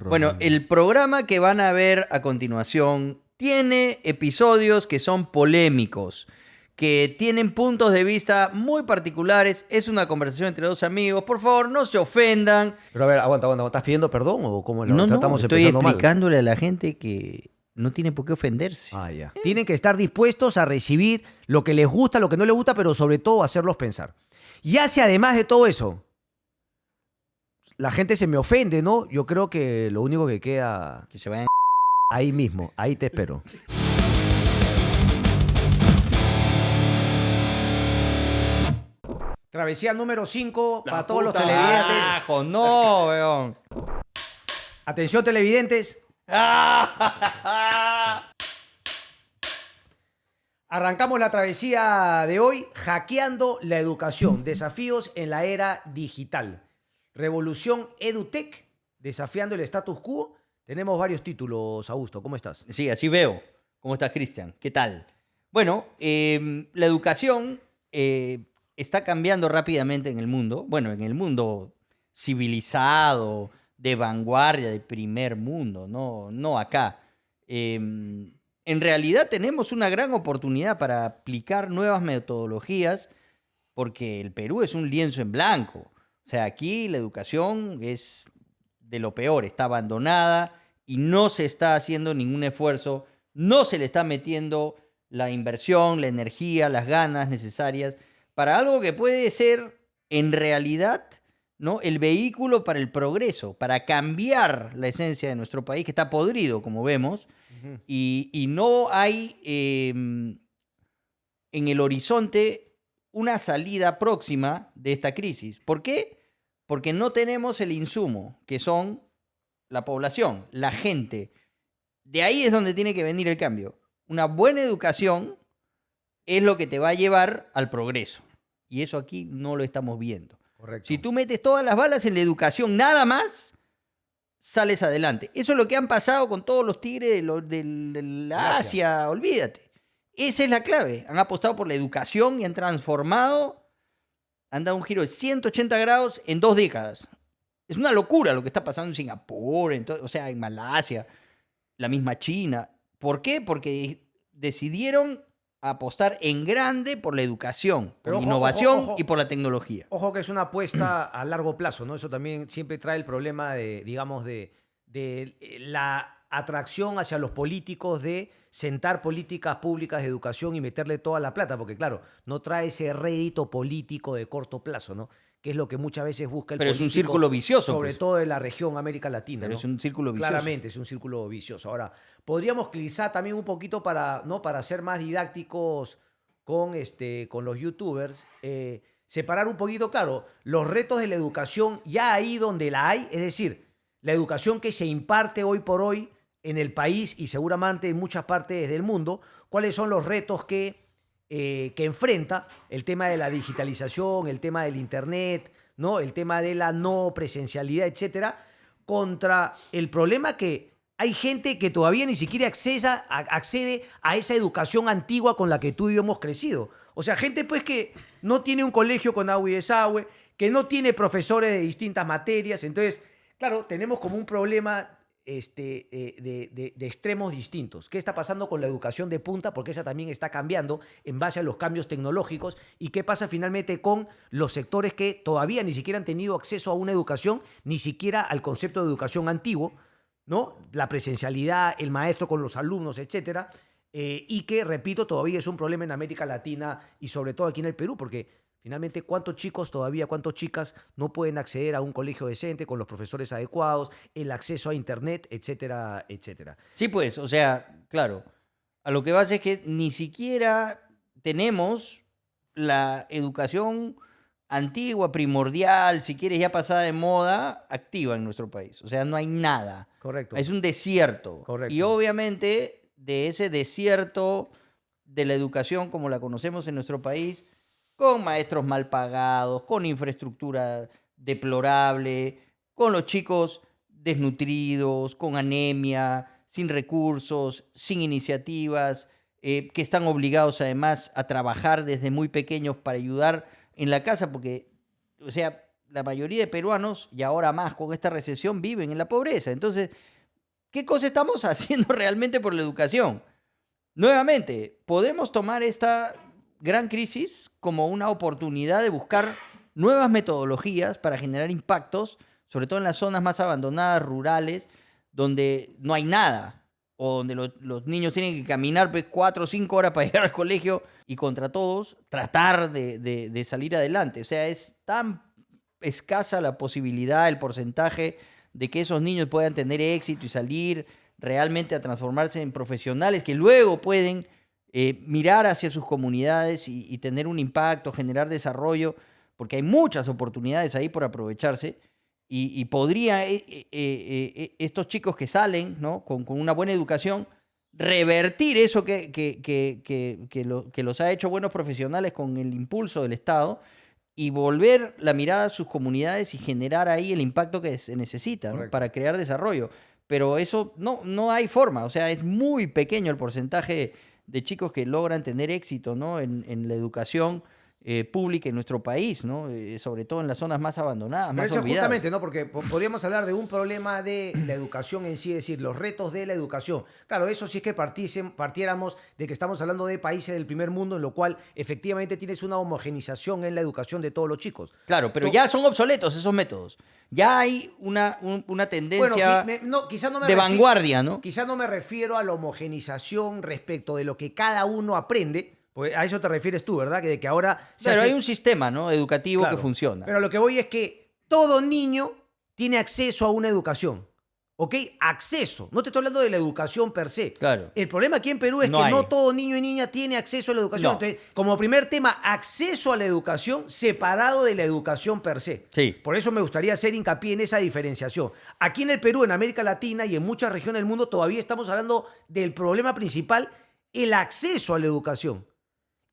Bueno, el programa que van a ver a continuación tiene episodios que son polémicos, que tienen puntos de vista muy particulares. Es una conversación entre dos amigos. Por favor, no se ofendan. Pero a ver, aguanta. ¿Estás pidiendo perdón o cómo No, estamos estoy empezando mal? explicándole a la gente que no tiene por qué ofenderse. Ah, ya. Tienen que estar dispuestos a recibir lo que les gusta, lo que no les gusta, pero sobre todo hacerlos pensar. Y si además de todo eso, la gente se me ofende, ¿no? Yo creo que lo único que queda Que se vayan. ahí mismo, ahí te espero. Travesía número 5 para todos los televidentes. ¡Carajo, no, weón! Atención, televidentes. Arrancamos la travesía de hoy hackeando la educación, desafíos en la era digital. Revolución EduTech, desafiando el status quo. Tenemos varios títulos, Augusto. ¿Cómo estás? Sí, así veo. ¿Cómo estás, Cristian? ¿Qué tal? Bueno, la educación está cambiando rápidamente en el mundo. Bueno, en el mundo civilizado, de vanguardia, de primer mundo, no acá. En realidad tenemos una gran oportunidad para aplicar nuevas metodologías porque el Perú es un lienzo en blanco. O sea, aquí la educación es de lo peor, está abandonada y no se está haciendo ningún esfuerzo, no se le está metiendo la inversión, la energía, las ganas necesarias para algo que puede ser en realidad, ¿no?, el vehículo para el progreso, para cambiar la esencia de nuestro país, que está podrido, como vemos, y no hay en el horizonte una salida próxima de esta crisis. ¿Por qué? Porque no tenemos el insumo, que son la población, la gente. De ahí es donde tiene que venir el cambio. Una buena educación es lo que te va a llevar al progreso. Y eso aquí no lo estamos viendo. Correcto. Si tú metes todas las balas en la educación, nada más, sales adelante. Eso es lo que han pasado con todos los tigres de la Asia, olvídate. Esa es la clave. Han apostado por la educación y han transformado, han dado un giro de 180 grados en 2 décadas. Es una locura lo que está pasando en Singapur, o sea, en Malasia, la misma China. ¿Por qué? Porque decidieron apostar en grande por la educación, por la innovación y por la tecnología. Ojo que es una apuesta a largo plazo, ¿no? Eso también siempre trae el problema de, digamos, de la atracción hacia los políticos de sentar políticas públicas de educación y meterle toda la plata, porque claro, no trae ese rédito político de corto plazo, ¿no? Que es lo que muchas veces busca el Pero político. Es un círculo vicioso. Sobre Pues. todo en la región América Latina, Pero ¿no? es un círculo vicioso. Claramente, es un círculo vicioso. Ahora, podríamos quizá también un poquito para, ¿no?, para ser más didácticos con los youtubers, separar un poquito, claro, los retos de la educación ya ahí donde la hay, es decir, la educación que se imparte hoy por hoy en el país y seguramente en muchas partes del mundo, cuáles son los retos que enfrenta el tema de la digitalización, el tema del internet, ¿no?, el tema de la no presencialidad, etcétera, contra el problema que hay gente que todavía ni siquiera accede a esa educación antigua con la que tú y yo hemos crecido. O sea, gente pues que no tiene un colegio con agua y desagüe, que no tiene profesores de distintas materias. Entonces, claro, tenemos como un problema de extremos distintos. ¿Qué está pasando con la educación de punta? Porque esa también está cambiando en base a los cambios tecnológicos. ¿Y qué pasa finalmente con los sectores que todavía ni siquiera han tenido acceso a una educación, ni siquiera al concepto de educación antiguo, ¿no? La presencialidad, el maestro con los alumnos, etcétera, y que, repito, todavía es un problema en América Latina y sobre todo aquí en el Perú, porque finalmente, ¿cuántos chicos todavía, cuántas chicas no pueden acceder a un colegio decente con los profesores adecuados, el acceso a internet, etcétera, etcétera? Sí, pues, o sea, claro, a lo que vas es que ni siquiera tenemos la educación antigua, primordial, si quieres ya pasada de moda, activa en nuestro país. O sea, no hay nada. Correcto. Es un desierto. Correcto. Y obviamente de ese desierto de la educación como la conocemos en nuestro país, con maestros mal pagados, con infraestructura deplorable, con los chicos desnutridos, con anemia, sin recursos, sin iniciativas, que están obligados además a trabajar desde muy pequeños para ayudar en la casa, porque, o sea, la mayoría de peruanos, y ahora más con esta recesión, viven en la pobreza. Entonces, ¿qué cosa estamos haciendo realmente por la educación? Nuevamente, podemos tomar esta gran crisis como una oportunidad de buscar nuevas metodologías para generar impactos, sobre todo en las zonas más abandonadas, rurales, donde no hay nada, o donde los niños tienen que caminar 4 o 5 horas para llegar al colegio y contra todos tratar de salir adelante. O sea, es tan escasa la posibilidad, el porcentaje de que esos niños puedan tener éxito y salir realmente a transformarse en profesionales que luego pueden mirar hacia sus comunidades y tener un impacto, generar desarrollo, porque hay muchas oportunidades ahí por aprovecharse y podría estos chicos que salen, ¿no? con una buena educación revertir eso que los ha hecho buenos profesionales con el impulso del Estado y volver la mirada a sus comunidades y generar ahí el impacto que se necesita, ¿no? Para crear desarrollo. Pero eso no hay forma, o sea, es muy pequeño el porcentaje de chicos que logran tener éxito, ¿no? en la educación pública en nuestro país, ¿no? Sobre todo en las zonas más abandonadas, Pero más eso olvidadas. justamente, ¿no? Porque podríamos hablar de un problema de la educación en sí, es decir, los retos de la educación. Claro, eso sí es que partiéramos de que estamos hablando de países del primer mundo, en lo cual efectivamente tienes una homogenización en la educación de todos los chicos. Claro, pero ya son obsoletos esos métodos. Ya hay una tendencia quizás no me de vanguardia, ¿no? Quizás no me refiero a la homogenización respecto de lo que cada uno aprende, porque a eso te refieres tú, ¿verdad? Que de que ahora Pero hay un sistema, ¿no? educativo que funciona. Pero lo que voy es que todo niño tiene acceso a una educación. ¿Ok? Acceso. No te estoy hablando de la educación per se. Claro. El problema aquí en Perú es que no todo niño y niña tiene acceso a la educación. No. Entonces, como primer tema, acceso a la educación separado de la educación per se. Sí. Por eso me gustaría hacer hincapié en esa diferenciación. Aquí en el Perú, en América Latina y en muchas regiones del mundo, todavía estamos hablando del problema principal, el acceso a la educación.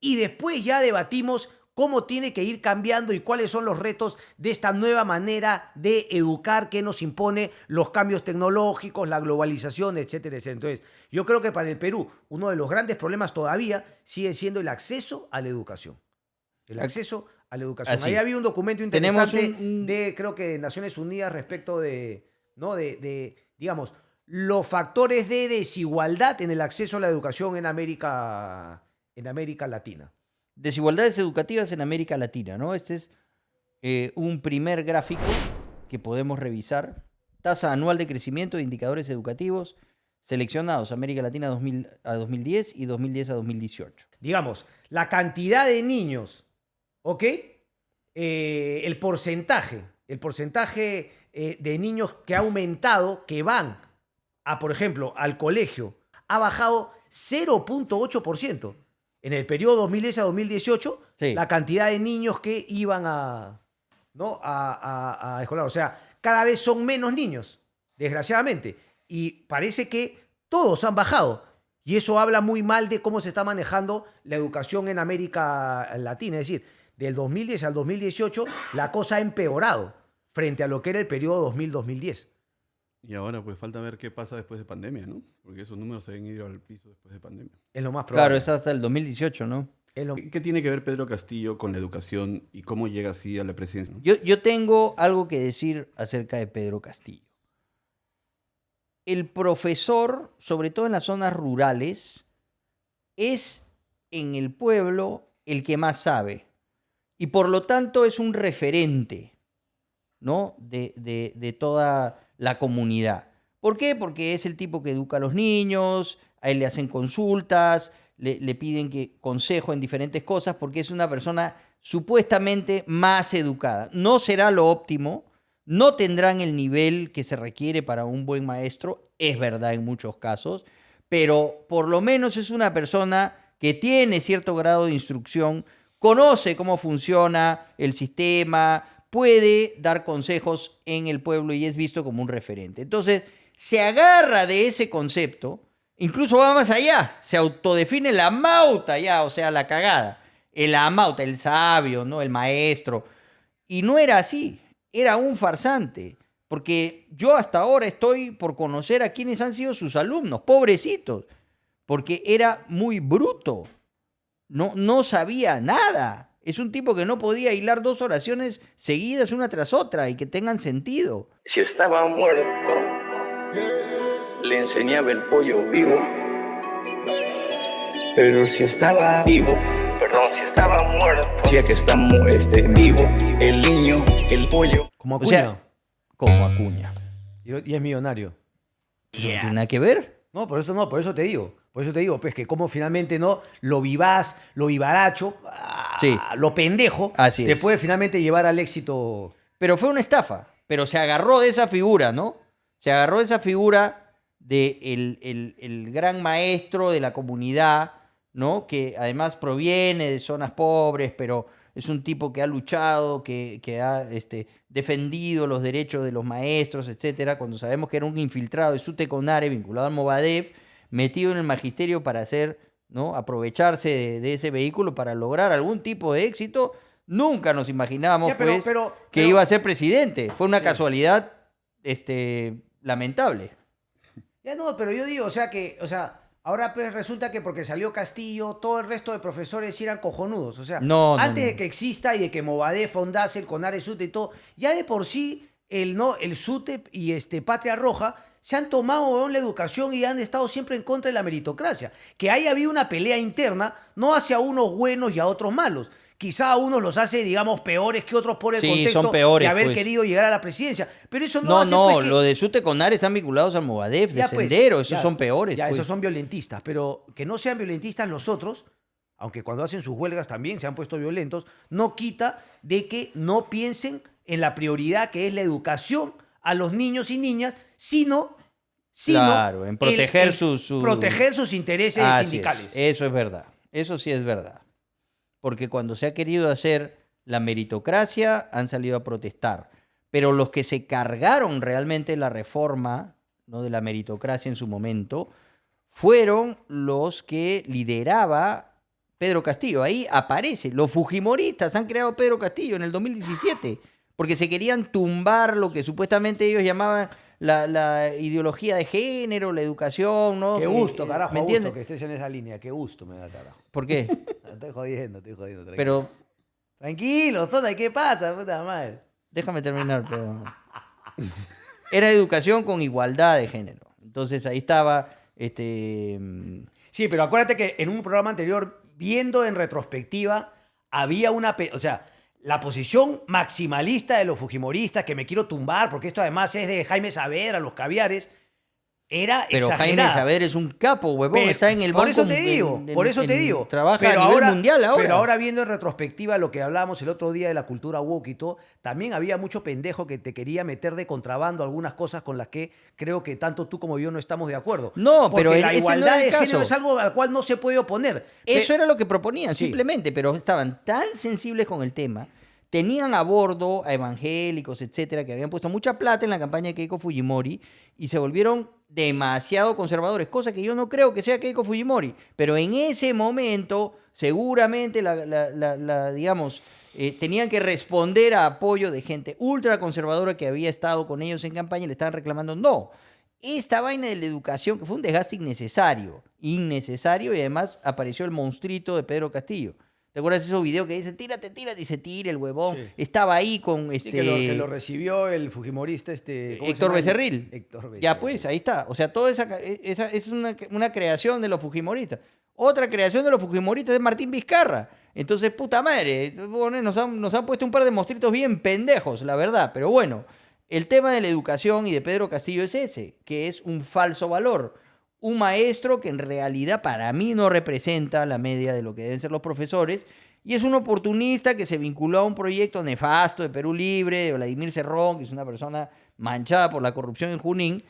Y después ya debatimos cómo tiene que ir cambiando y cuáles son los retos de esta nueva manera de educar que nos impone los cambios tecnológicos, la globalización, etcétera, etcétera. Entonces, yo creo que para el Perú uno de los grandes problemas todavía sigue siendo el acceso a la educación. El acceso a la educación. Así. Ahí había un documento interesante Tenemos de, creo que de Naciones Unidas respecto de, ¿no? digamos, los factores de desigualdad en el acceso a la educación en América Latina. Desigualdades educativas en América Latina, ¿no? Este es un primer gráfico que podemos revisar. Tasa anual de crecimiento de indicadores educativos seleccionados América Latina 2000 a 2010 y 2010 a 2018. Digamos, la cantidad de niños, ¿ok? El porcentaje de niños que ha aumentado, que van por ejemplo, al colegio, ha bajado 0.8%. En el periodo 2010 a 2018, sí, la cantidad de niños que iban a escolar. O sea, cada vez son menos niños, desgraciadamente. Y parece que todos han bajado. Y eso habla muy mal de cómo se está manejando la educación en América Latina. Es decir, del 2010 al 2018, la cosa ha empeorado frente a lo que era el periodo 2000-2010. Y ahora pues falta ver qué pasa después de pandemia, ¿no? Porque esos números se han ido al piso después de pandemia. Es lo más probable. Claro, es hasta el 2018, ¿no? ¿Qué tiene que ver Pedro Castillo con la educación y cómo llega así a la presidencia? Yo tengo algo que decir acerca de Pedro Castillo. El profesor, sobre todo en las zonas rurales, es en el pueblo el que más sabe. Y por lo tanto es un referente, ¿no? de toda la comunidad. ¿Por qué? Porque es el tipo que educa a los niños, a él le hacen consultas, le piden consejo en diferentes cosas, porque es una persona supuestamente más educada. No será lo óptimo, no tendrán el nivel que se requiere para un buen maestro, es verdad en muchos casos, pero por lo menos es una persona que tiene cierto grado de instrucción, conoce cómo funciona el sistema, puede dar consejos en el pueblo y es visto como un referente. Entonces, se agarra de ese concepto, incluso va más allá, se autodefine la mauta ya, o sea, la cagada. El amauta, el sabio, ¿no? El maestro. Y no era así, era un farsante. Porque yo hasta ahora estoy por conocer a quienes han sido sus alumnos, pobrecitos. Porque era muy bruto. No sabía nada. Es un tipo que no podía hilar dos oraciones seguidas una tras otra y que tengan sentido. Si estaba muerto, le enseñaba el pollo vivo. Pero si estaba vivo, si estaba muerto, decía que está vivo, el niño, el pollo. Como O Acuña. sea, como Acuña. Y es millonario. ¿Eso no tiene nada que ver? No, por eso te digo. Por eso te digo, pues que como finalmente no lo vivaz, lo vivaracho, Sí. lo pendejo, Así te es. puede finalmente llevar al éxito. Pero fue una estafa. Pero se agarró de esa figura, ¿no? Se agarró de esa figura de el gran maestro de la comunidad, ¿no? Que además proviene de zonas pobres, pero es un tipo que ha luchado, que ha defendido los derechos de los maestros, etcétera, cuando sabemos que era un infiltrado de Sute Conare vinculado al Movadef, metido en el magisterio para hacer, ¿no? Aprovecharse de ese vehículo para lograr algún tipo de éxito. Nunca nos imaginábamos, Ya, pero- pues, pero- que pero- iba a ser presidente. Fue una Sí. casualidad lamentable. Ya no, pero yo digo, ahora pues resulta que porque salió Castillo, todo el resto de profesores sí eran cojonudos. O sea, No, antes no. de que exista y de que Movadef fondase el CONARE SUTE y todo, ya de por sí el SUTE y Patria Roja se han tomado, weón, la educación y han estado siempre en contra de la meritocracia. Que haya habido una pelea interna, no hacia unos buenos y a otros malos. Quizá a unos los hace, digamos, peores que otros por el Sí, contexto son peores, de haber pues. querido llegar a la presidencia. Pero eso no No, hace, no, pues, que- lo de Sute Conare están vinculados al Movadef, de ya, pues, Sendero, esos ya, son peores. Ya, pues. esos son violentistas, pero que no sean violentistas los otros, aunque cuando hacen sus huelgas también se han puesto violentos, no quita de que no piensen en la prioridad que es la educación a los niños y niñas, sino Claro, en proteger proteger sus intereses Así es, sindicales. eso es verdad, eso sí es verdad. Porque cuando se ha querido hacer la meritocracia, han salido a protestar. Pero los que se cargaron realmente la reforma, ¿no?, de la meritocracia en su momento, fueron los que lideraba Pedro Castillo. Ahí aparece, los fujimoristas han creado Pedro Castillo en el 2017, porque se querían tumbar lo que supuestamente ellos llamaban la ideología de género, la educación, ¿no? Qué gusto, carajo, ¿me a gusto entiendes? que estés en esa línea, qué gusto me da, carajo. ¿Por qué? Estoy jodiendo, tranquilo. Pero Tranquilo, Zona, ¿qué pasa, puta madre? déjame terminar, pero... Era educación con igualdad de género. Entonces ahí estaba, Sí, pero acuérdate que en un programa anterior, viendo en retrospectiva, había o sea, la posición maximalista de los fujimoristas, que me quiero tumbar, porque esto además es de Jaime Saavedra, los caviares, era pero exagerada. Jaime Saavedra es un capo, huevón, Pero- está en el por banco. eso te digo, por eso te digo. Trabaja Pero a nivel mundial ahora. Pero ahora viendo en retrospectiva lo que hablábamos el otro día de la cultura woke y todo, también había mucho pendejo que te quería meter de contrabando algunas cosas con las que creo que tanto tú como yo no estamos de acuerdo. No, Porque pero la ese no era igualdad el de caso. género es algo al cual no se puede oponer. Eso era lo que proponían, Sí. simplemente, pero estaban tan sensibles con el tema, tenían a bordo a evangélicos, etcétera, que habían puesto mucha plata en la campaña de Keiko Fujimori y se volvieron demasiado conservadores, cosa que yo no creo que sea Keiko Fujimori, pero en ese momento seguramente digamos, tenían que responder a apoyo de gente ultra conservadora que había estado con ellos en campaña y le estaban reclamando, no, esta vaina de la educación, que fue un desgaste innecesario, y además apareció el monstruito de Pedro Castillo. ¿Te acuerdas de esos videos que dice, tírate, y se tira el huevón? Sí. Estaba ahí con Sí, que lo recibió el fujimorista ¿cómo se Héctor llama? Becerril. Héctor Becerril. Ya pues, ahí está. O sea, toda esa es una creación de los fujimoristas. Otra creación de los fujimoristas es Martín Vizcarra. Entonces, puta madre, bueno, nos han puesto un par de monstruitos bien pendejos, la verdad. Pero bueno, el tema de la educación y de Pedro Castillo es ese, que es un falso valor. Un maestro que en realidad para mí no representa la media de lo que deben ser los profesores y es un oportunista que se vinculó a un proyecto nefasto de Perú Libre, de Vladimir Cerrón, que es una persona manchada por la corrupción en Junín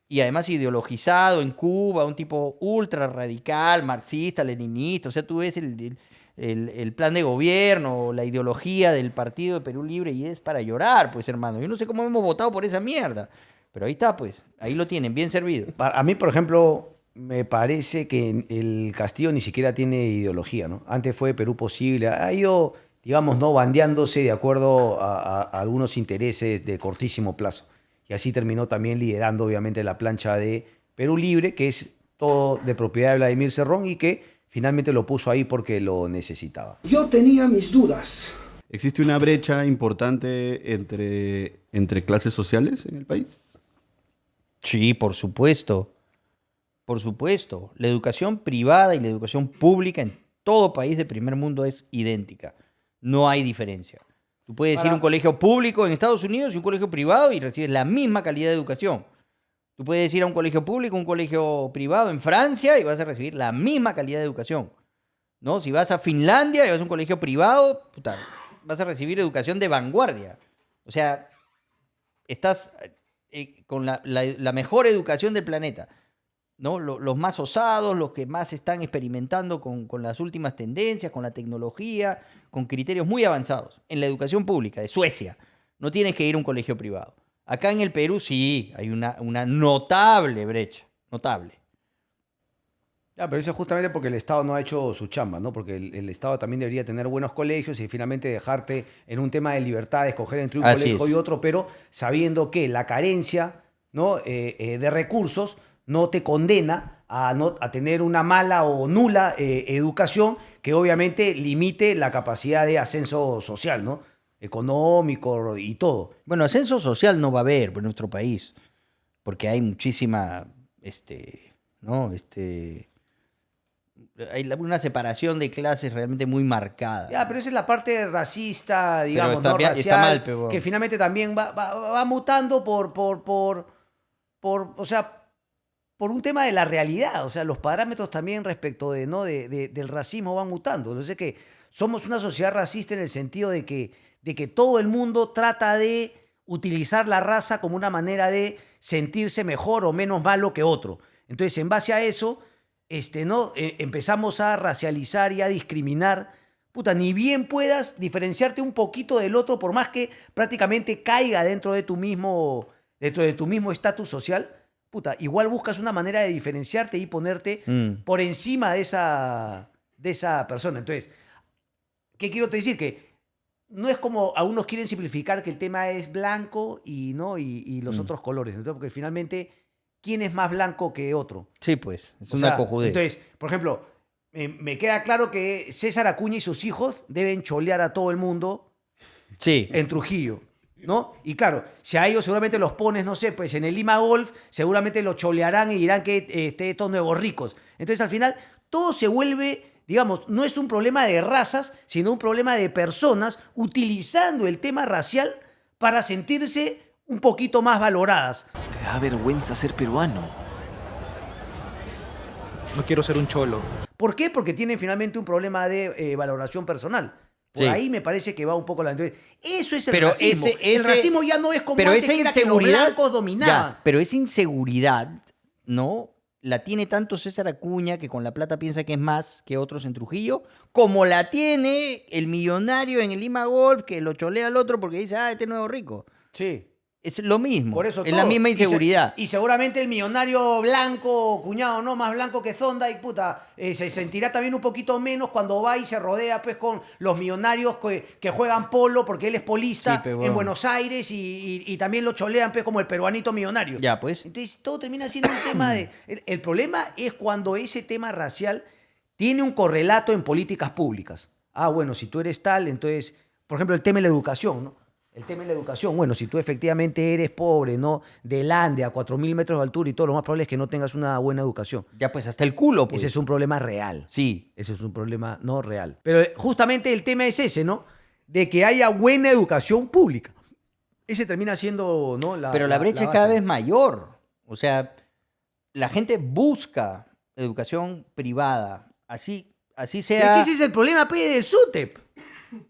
y además ideologizado en Cuba, un tipo ultra radical, marxista, leninista. O sea, tú ves el plan de gobierno, la ideología del partido de Perú Libre y es para llorar, pues hermano. Yo no sé cómo hemos votado por esa mierda. Pero ahí está, pues. Ahí lo tienen, bien servido. A mí, por ejemplo, me parece que el Castillo ni siquiera tiene ideología, ¿no? Antes fue Perú Posible, ha ido, digamos, ¿no?, bandeándose de acuerdo a algunos intereses de cortísimo plazo. Y así terminó también liderando, obviamente, la plancha de Perú Libre, que es todo de propiedad de Vladimir Cerrón y que finalmente lo puso ahí porque lo necesitaba. Yo tenía mis dudas. ¿Existe una brecha importante entre clases sociales en el país? Sí, por supuesto. Por supuesto. La educación privada y la educación pública en todo país de primer mundo es idéntica. No hay diferencia. Tú puedes ir a un colegio público en Estados Unidos y un colegio privado y recibes la misma calidad de educación. Tú puedes ir a un colegio público, un colegio privado en Francia y vas a recibir la misma calidad de educación, ¿no? Si vas a Finlandia y vas a un colegio privado, puta, vas a recibir educación de vanguardia. O sea, estás con la mejor educación del planeta, ¿no? Los más osados, los que más están experimentando con las últimas tendencias, con la tecnología, con criterios muy avanzados. En la educación pública de Suecia no tienes que ir a un colegio privado. Acá en el Perú sí, hay una notable brecha, notable. Ya, pero eso es justamente porque el Estado no ha hecho su chamba, ¿no? Porque el Estado también debería tener buenos colegios y finalmente dejarte en un tema de libertad de escoger entre un Así colegio es. y otro, pero sabiendo que la carencia, ¿no? De recursos no te condena a tener una mala o nula educación que obviamente limite la capacidad de ascenso social, ¿no? Económico y todo. Bueno, ascenso social no va a haber en nuestro país, porque hay muchísima, ¿no? Hay una separación de clases realmente muy marcada. Ya, pero esa es la parte racista, digamos, está ¿no? bien- Racial, está mal, pero- que finalmente también va mutando o sea, por un tema de la realidad. O sea, los parámetros también respecto de, ¿no? del racismo van mutando. Entonces que somos una sociedad racista en el sentido de que todo el mundo trata de utilizar la raza como una manera de sentirse mejor o menos malo que otro. Entonces, en base a eso, ¿no? Empezamos a racializar y a discriminar. Puta, ni bien puedas diferenciarte un poquito del otro, por más que prácticamente caiga dentro de tu mismo estatus social, puta, igual buscas una manera de diferenciarte y ponerte por encima de esa persona. Entonces, ¿qué quiero te decir? Que no es como algunos quieren simplificar que el tema es blanco y los otros colores, ¿no? Porque finalmente, ¿quién es más blanco que otro? Sí, pues, es O una sea, cojudez. Entonces, por ejemplo, me queda claro que César Acuña y sus hijos deben cholear a todo el mundo sí. en Trujillo, ¿no? Y claro, si a ellos seguramente los pones, no sé, pues en el Lima Golf, seguramente los cholearán y dirán que estos nuevos ricos. Entonces, al final, todo se vuelve, digamos, no es un problema de razas, sino un problema de personas utilizando el tema racial para sentirse un poquito más valoradas. Me da vergüenza ser peruano. No quiero ser un cholo. ¿Por qué? Porque tienen finalmente un problema de valoración personal. Por Sí. ahí me parece que va un poco la... Entonces, eso es el Pero racismo. ese- El racismo ya no es como pero antes, esa que era que los inseguridad, blancos dominaban. ya, pero esa inseguridad, ¿no? La tiene tanto César Acuña, que con la plata piensa que es más que otros en Trujillo, como la tiene el millonario en el Lima Golf, que lo cholea al otro porque dice, este nuevo rico. Sí. Es lo mismo. Por eso es todo. la misma inseguridad. Y seguramente el millonario blanco, cuñado, ¿no? Más blanco que Zonda y puta, se sentirá también un poquito menos cuando va y se rodea pues con los millonarios que juegan polo porque él es polista Sí, pero en bueno. Buenos Aires y también lo cholean pues como el peruanito millonario. Ya, pues. Entonces todo termina siendo un tema de... El problema es cuando ese tema racial tiene un correlato en políticas públicas. Ah, bueno, si tú eres tal, entonces, por ejemplo, el tema de la educación, ¿no? El tema de la educación, bueno, si tú efectivamente eres pobre, ¿no? Del Ande a 4.000 metros de altura y todo, lo más probable es que no tengas una buena educación. Ya, pues, hasta el culo, pues. Ese es un problema real. Sí. Ese es un problema no real. Pero justamente el tema es ese, ¿no? De que haya buena educación pública. Ese termina siendo, ¿no? Pero la brecha es base. cada vez mayor. O sea, la gente busca educación privada. Así Es que sea... ese es el problema, pe, del SUTEP. Ese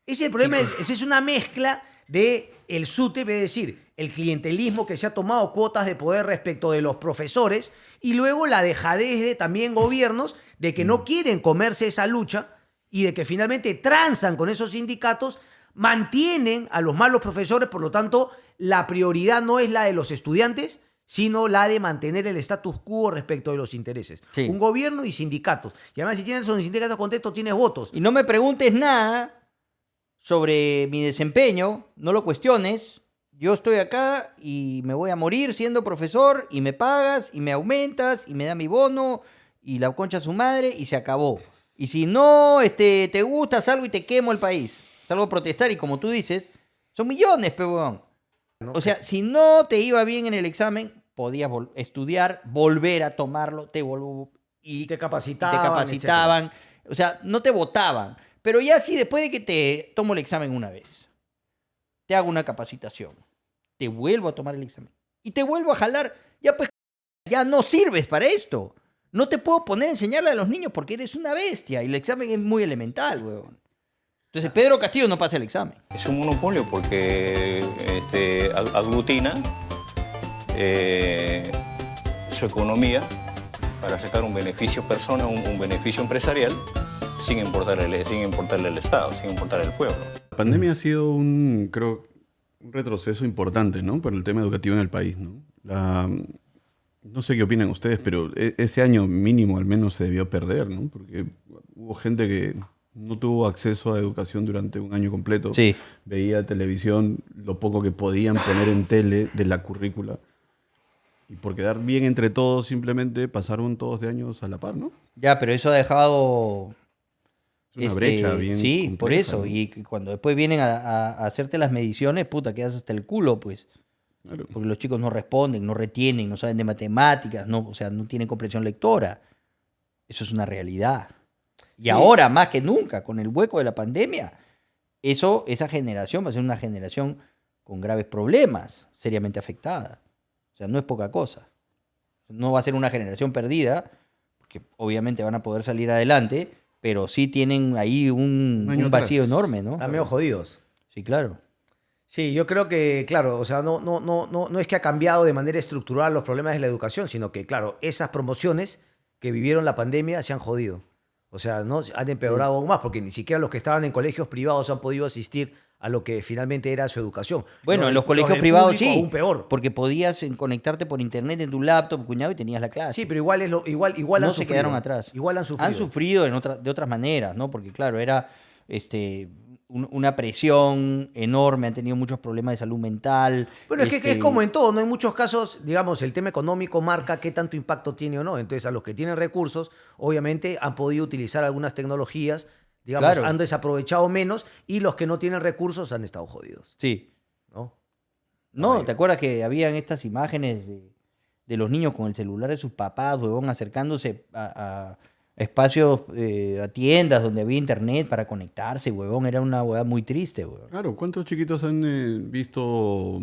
es el problema, esa es una mezcla de el SUTEP, es decir, el clientelismo que se ha tomado cuotas de poder respecto de los profesores y luego la dejadez de también gobiernos de que no quieren comerse esa lucha y de que finalmente transan con esos sindicatos, mantienen a los malos profesores, por lo tanto, la prioridad no es la de los estudiantes, sino la de mantener el status quo respecto de los intereses. Sí. Un gobierno y sindicatos. Y además, si tienes esos sindicatos contentos, tienes votos. Y no me preguntes nada sobre mi desempeño, no lo cuestiones. Yo estoy acá y me voy a morir siendo profesor y me pagas y me aumentas y me da mi bono y la concha a su madre y se acabó. Y si no te gusta, salgo y te quemo el país. Salgo a protestar y como tú dices, son millones, pe huevón. O sea, si no te iba bien en el examen, podías estudiar, volver a tomarlo, y Te te capacitaban. capacitaban. O sea, no te votaban. Pero ya sí, después de que te tomo el examen una vez, te hago una capacitación, te vuelvo a tomar el examen y te vuelvo a jalar, ya pues ya no sirves para esto. No te puedo poner a enseñarle a los niños porque eres una bestia y el examen es muy elemental, huevón. Entonces Pedro Castillo no pasa el examen. Es un monopolio porque aglutina su economía para sacar un beneficio personal, un beneficio empresarial, sin importarle el Estado, sin importarle el pueblo. La pandemia ha sido creo, un retroceso importante, ¿no? Para el tema educativo en el país, ¿no? No sé qué opinan ustedes, pero ese año mínimo al menos se debió perder, ¿no? Porque hubo gente que no tuvo acceso a educación durante un año completo. Sí. Veía televisión, lo poco que podían poner en tele de la currícula. Y por quedar bien entre todos, simplemente pasaron todos de años a la par, ¿no? Ya, pero eso ha dejado... Es una brecha bien Sí, compleja, por eso. ¿no? Y cuando después vienen a hacerte las mediciones, puta, quedas hasta el culo, pues. Claro. Porque los chicos no responden, no retienen, no saben de matemáticas, no, o sea, no tienen comprensión lectora. Eso es una realidad. Y Sí. ahora, más que nunca, con el hueco de la pandemia, esa generación va a ser una generación con graves problemas, seriamente afectada. O sea, no es poca cosa. No va a ser una generación perdida, porque obviamente van a poder salir adelante, pero sí tienen ahí un año vacío atrás. enorme, ¿no? Están medio jodidos. Sí, claro. Sí, yo creo que, claro, o sea, no es que ha cambiado de manera estructural los problemas de la educación, sino que, claro, esas promociones que vivieron la pandemia se han jodido. O sea, ¿no? Han empeorado aún más, porque ni siquiera los que estaban en colegios privados han podido asistir a lo que finalmente era su educación. Bueno, en los del colegios privados público sí, aún peor. porque podías conectarte por internet en tu laptop, cuñado, y tenías la clase. Sí, pero igual, igual no han se sufrido. quedaron atrás. Igual han sufrido. Han sufrido de otras maneras, ¿no? Porque claro, era una presión enorme, han tenido muchos problemas de salud mental. Bueno, es que es como en todo, ¿no? En muchos casos, digamos, el tema económico marca qué tanto impacto tiene o no. Entonces, a los que tienen recursos, obviamente han podido utilizar algunas tecnologías, digamos, Claro. han desaprovechado menos, y los que no tienen recursos han estado jodidos, Sí. ¿no? No, Ay. ¿te acuerdas que habían estas imágenes de los niños con el celular de sus papás, huevón, acercándose a espacios, a tiendas donde había internet para conectarse, huevón? Era una huevada muy triste, huevón. Claro, ¿cuántos chiquitos han visto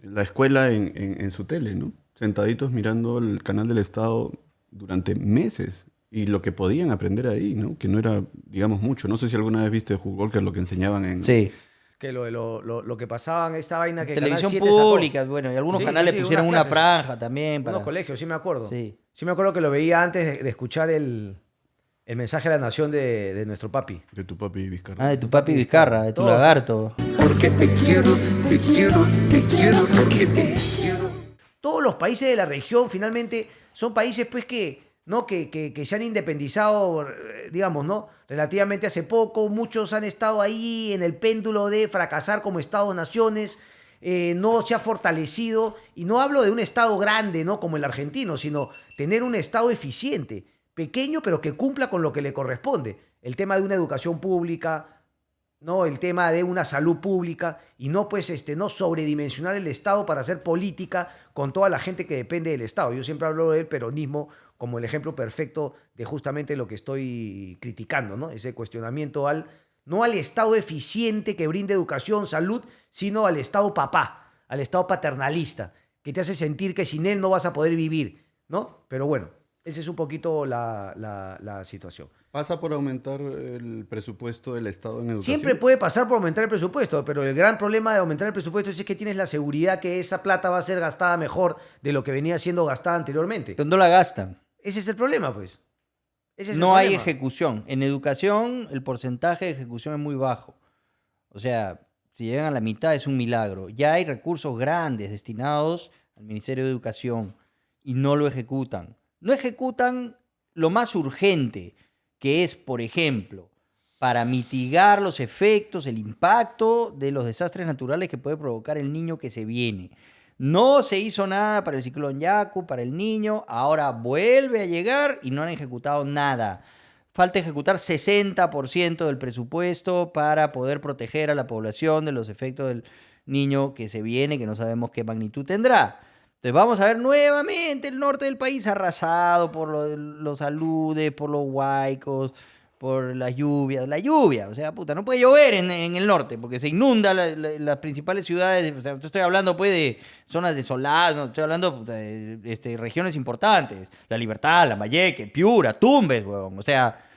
la escuela en su tele, ¿no? Sentaditos mirando el canal del Estado durante meses. Y lo que podían aprender ahí, ¿no? Que no era, digamos, mucho. No sé si alguna vez viste Hugh Walker, lo que enseñaban en... Sí. Que lo que pasaban, esta vaina que Televisión Canal 7 sacó. pública, bueno, y algunos Sí, canales sí, sí, pusieron unas una clases. franja también para... Unos colegios, sí me acuerdo. Sí. Sí me acuerdo que lo veía antes de escuchar el mensaje a la nación de nuestro papi. De tu papi Vizcarra. Ah, de tu papi Vizcarra, de tu Todos. lagarto. Porque te quiero, te quiero, te quiero, porque te quiero. Todos los países de la región finalmente son países pues ¿no? que se han independizado, digamos, ¿no? Relativamente hace poco. Muchos han estado ahí en el péndulo de fracasar como Estados-naciones. No se ha fortalecido. Y no hablo de un Estado grande, ¿no? Como el argentino, sino tener un Estado eficiente, pequeño, pero que cumpla con lo que le corresponde. El tema de una educación pública, ¿no? El tema de una salud pública, y no pues no sobredimensionar el Estado para hacer política con toda la gente que depende del Estado. Yo siempre hablo del peronismo como el ejemplo perfecto de justamente lo que estoy criticando, ¿no? Ese cuestionamiento no al Estado eficiente que brinde educación, salud, sino al Estado papá, al Estado paternalista, que te hace sentir que sin él no vas a poder vivir, ¿no? Pero bueno, esa es un poquito la situación. ¿Pasa por aumentar el presupuesto del Estado en educación? Siempre puede pasar por aumentar el presupuesto, pero el gran problema de aumentar el presupuesto es que tienes la seguridad que esa plata va a ser gastada mejor de lo que venía siendo gastada anteriormente. Pero no la gastan. Ese es el problema, pues. Ese es el No hay problema. ejecución. En educación el porcentaje de ejecución es muy bajo. O sea, si llegan a la mitad es un milagro. Ya hay recursos grandes destinados al Ministerio de Educación y no lo ejecutan. No ejecutan lo más urgente, que es, por ejemplo, para mitigar los efectos, el impacto de los desastres naturales que puede provocar el niño que se viene. No se hizo nada para el ciclón Yaku, para el Niño. Ahora vuelve a llegar y no han ejecutado nada. Falta ejecutar 60% del presupuesto para poder proteger a la población de los efectos del Niño que se viene, que no sabemos qué magnitud tendrá. Entonces vamos a ver nuevamente el norte del país arrasado por los aludes, por los huaicos, por las lluvias. La lluvia, o sea, puta, no puede llover en el norte porque se inunda las principales ciudades. O sea, estoy hablando pues de zonas desoladas, no estoy hablando puta, de regiones importantes. La Libertad, Lambayeque, Piura, Tumbes, huevón. O sea,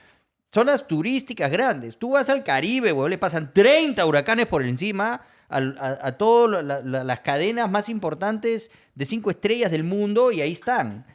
zonas turísticas grandes. Tú vas al Caribe, huevón, le pasan 30 huracanes por encima a todas las cadenas más importantes de 5 estrellas del mundo y ahí están.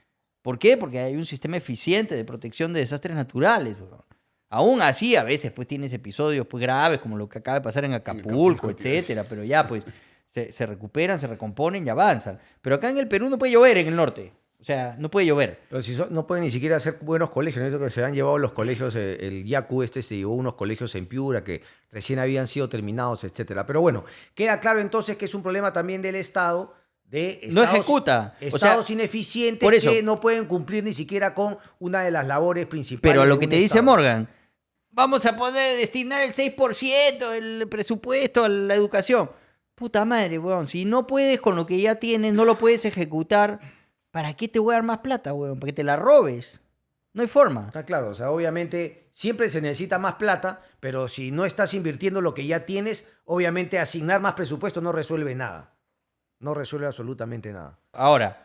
¿Por qué? Porque hay un sistema eficiente de protección de desastres naturales, huevón. Aún así, a veces pues tienes episodios pues, graves, como lo que acaba de pasar en Acapulco, etcétera, pero ya pues se recuperan, se recomponen y avanzan. Pero acá en el Perú no puede llover en el norte. O sea, no puede llover. Pero si no pueden ni siquiera hacer buenos colegios, ¿no? Que se han llevado los colegios, el Yaku se llevó unos colegios en Piura que recién habían sido terminados, etcétera. Pero bueno, queda claro entonces que es un problema también del Estado, de No estados, ejecuta. estados O sea, ineficientes por eso. que no pueden cumplir ni siquiera con una de las labores principales. pero a lo de que un te dice Estado. Morgan, vamos a poder destinar el 6% del presupuesto a la educación. Puta madre, weón. Si no puedes con lo que ya tienes, no lo puedes ejecutar, ¿para qué te voy a dar más plata, weón? Para que te la robes. No hay forma. Está claro, o sea, obviamente siempre se necesita más plata, pero si no estás invirtiendo lo que ya tienes, obviamente asignar más presupuesto no resuelve nada. No resuelve absolutamente nada. Ahora,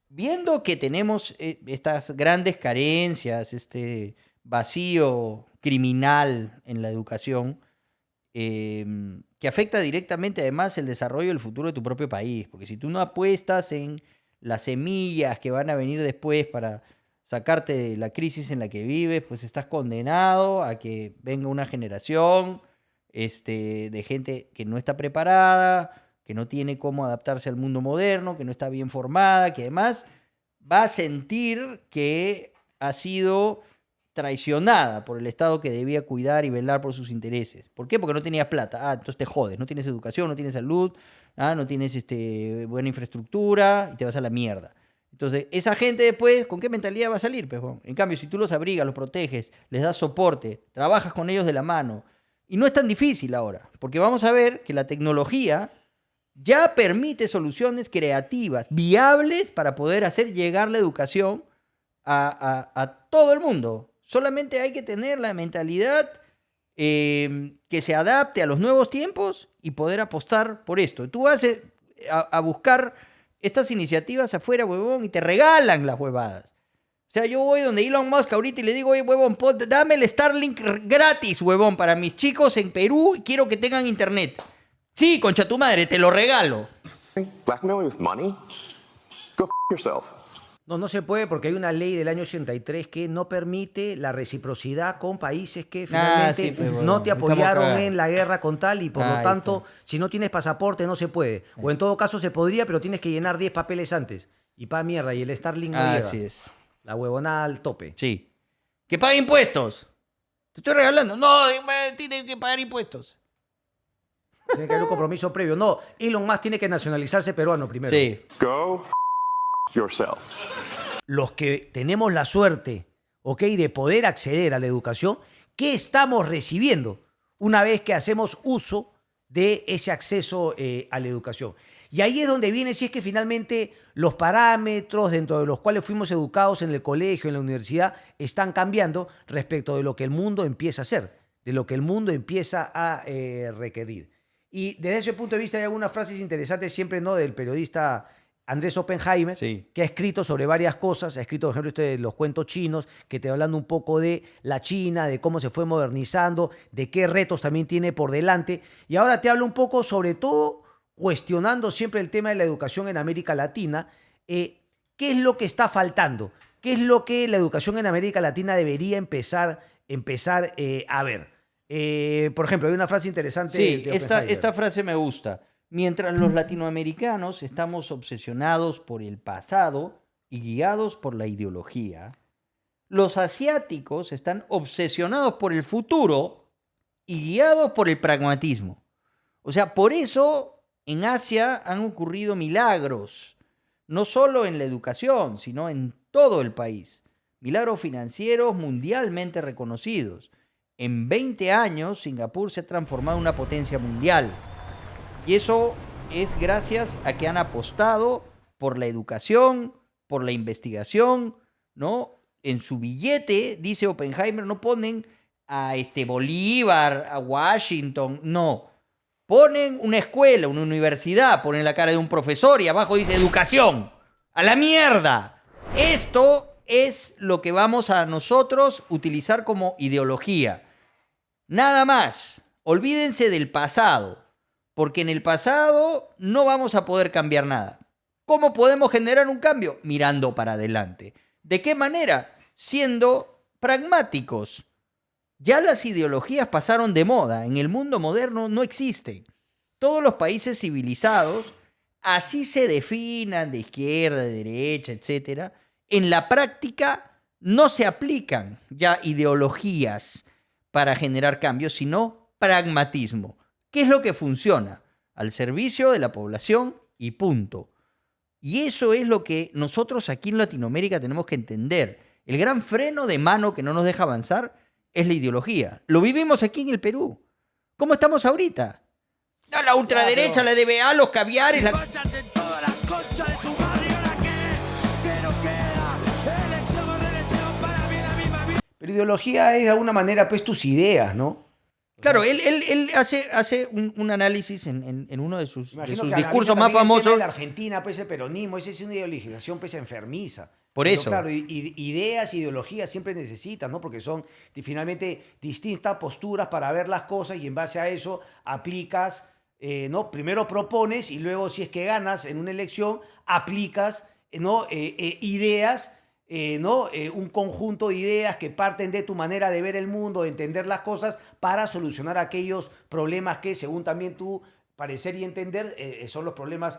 viendo que tenemos estas grandes carencias, este vacío criminal en la educación, que afecta directamente además el desarrollo y el futuro de tu propio país, porque si tú no apuestas en las semillas que van a venir después para sacarte de la crisis en la que vives, pues estás condenado a que venga una generación de gente que no está preparada, que no tiene cómo adaptarse al mundo moderno, que no está bien formada, que además va a sentir que ha sido traicionada por el Estado que debía cuidar y velar por sus intereses. ¿Por qué? Porque no tenías plata. Entonces te jodes. No tienes educación, no tienes salud, no tienes buena infraestructura y te vas a la mierda. Entonces, esa gente después, ¿con qué mentalidad va a salir? Pues, bueno? En cambio, si tú los abrigas, los proteges, les das soporte, trabajas con ellos de la mano, y no es tan difícil ahora, porque vamos a ver que la tecnología ya permite soluciones creativas, viables, para poder hacer llegar la educación a todo el mundo. Solamente hay que tener la mentalidad que se adapte a los nuevos tiempos y poder apostar por esto. Tú vas a buscar estas iniciativas afuera, huevón, y te regalan las huevadas. O sea, yo voy donde Elon Musk ahorita y le digo, oye, huevón, dame el Starlink gratis, huevón, para mis chicos en Perú y quiero que tengan internet. Sí, concha tu madre, te lo regalo. Blackmail me with money? Go yourself. No se puede porque hay una ley del año 83 que no permite la reciprocidad con países que finalmente sí, pues, bueno, no te estamos apoyaron cagados. en la guerra con tal y por lo Ahí tanto, está. si no tienes pasaporte no se puede. O en todo caso se podría, pero tienes que llenar 10 papeles antes. Y pa' mierda, y el Starlink no llega. Así es. La huevonada al tope. Sí. Que pague impuestos. Te estoy regalando. No, tiene que pagar impuestos. Tiene que haber un compromiso previo. No, Elon Musk tiene que nacionalizarse peruano primero. Sí. Go yourself. Los que tenemos la suerte, ¿ok?, de poder acceder a la educación, ¿qué estamos recibiendo una vez que hacemos uso de ese acceso a la educación? Y ahí es donde viene, si es que finalmente los parámetros dentro de los cuales fuimos educados en el colegio, en la universidad, están cambiando respecto de lo que el mundo empieza a hacer, de lo que el mundo empieza a requerir. Y desde ese punto de vista hay algunas frases interesantes siempre, ¿no?, del periodista Andrés Oppenheimer, Sí. que ha escrito sobre varias cosas. Ha escrito, por ejemplo, de los cuentos chinos, que te va hablando un poco de la China, de cómo se fue modernizando, de qué retos también tiene por delante. Y ahora te hablo un poco, sobre todo, cuestionando siempre el tema de la educación en América Latina. ¿Qué es lo que está faltando? ¿Qué es lo que la educación en América Latina debería empezar a ver? Por ejemplo, hay una frase interesante Sí, de esta frase me gusta. Mientras los latinoamericanos estamos obsesionados por el pasado y guiados por la ideología, los asiáticos están obsesionados por el futuro y guiados por el pragmatismo. O sea, por eso En Asia han ocurrido milagros, no solo en la educación, sino en todo el país. Milagros financieros mundialmente reconocidos. En 20 años, Singapur se ha transformado en una potencia mundial. Y eso es gracias a que han apostado por la educación, por la investigación, ¿no? En su billete, dice Oppenheimer, no ponen a Bolívar, a Washington, no. Ponen una escuela, una universidad, ponen la cara de un profesor y abajo dice educación. ¡A la mierda! Esto es lo que vamos a nosotros utilizar como ideología. Nada más. Olvídense del pasado, porque en el pasado no vamos a poder cambiar nada. ¿Cómo podemos generar un cambio? Mirando para adelante. ¿De qué manera? Siendo pragmáticos. Ya las ideologías pasaron de moda. En el mundo moderno no existen. Todos los países civilizados, así se definan de izquierda, de derecha, etc., en la práctica no se aplican ya ideologías para generar cambios, sino pragmatismo. ¿Qué es lo que funciona? Al servicio de la población y punto. Y eso es lo que nosotros aquí en Latinoamérica tenemos que entender. El gran freno de mano que no nos deja avanzar es la ideología. Lo vivimos aquí en el Perú. ¿Cómo estamos ahorita? La ultraderecha, la DBA, los caviares, la... Pero ideología es de alguna manera pues tus ideas, ¿no? Claro, él hace un análisis en uno de sus Imagino que discursos más analiza también el tema famosos. de la Argentina, pues el peronismo, esa es una ideologización pues enfermiza. Por Pero, eso. claro, ideas, ideologías siempre necesitas, ¿no? Porque son finalmente distintas posturas para ver las cosas y en base a eso aplicas, ¿no? Primero propones y luego si es que ganas en una elección, aplicas, ¿no? Ideas, ¿no? Un conjunto de ideas que parten de tu manera de ver el mundo, de entender las cosas para solucionar aquellos problemas que, según también tu parecer y entender, son los problemas